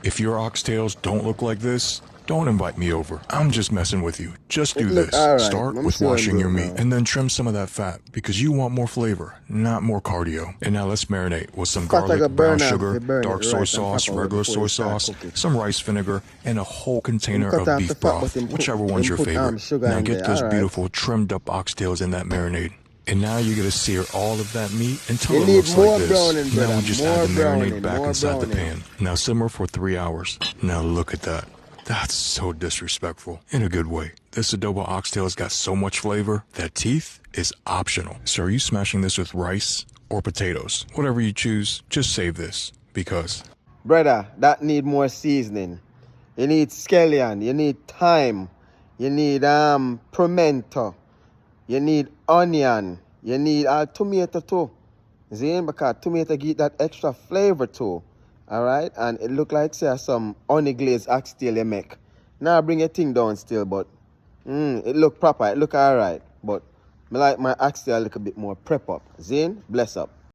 If your oxtails don't look like this, don't invite me over. I'm just messing with you. Just do this. Alright. Start I'm with showing washing bro your meat now. and then trim some of that fat because you want more flavor, not more cardio. And now let's marinate with some Fat I garlic, got brown burn off. sugar, You burn it dark soy right and sauce, proper way regular before you soy start sauce, cook it. some rice vinegar, and a whole Him container cut of off the beef fat, but broth, whichever one's your favorite. sugar Now in get there. those Alright. beautiful trimmed up oxtails in that marinade. And now you're gonna sear all of that meat until You it need looks like more this. browning, Now brother. we just add More the marinade browning. back More inside the browning. pan. Now simmer for 3 hours. Now look at that. That's so disrespectful, in a good way. This adobo oxtail has got so much flavor that teeth is optional. So are you smashing this with rice or potatoes? Whatever you choose, just save this, because Brother, that need more seasoning. You need scallion. You need thyme. You need pimento. You need onion. You need tomato too. See, because tomato give that extra flavor too. Alright? And it look like say some honey glazed oxtail you make. Now bring your thing down still, but it look proper. It look alright. But I like my oxtail a little bit more prep up. Zane, bless up.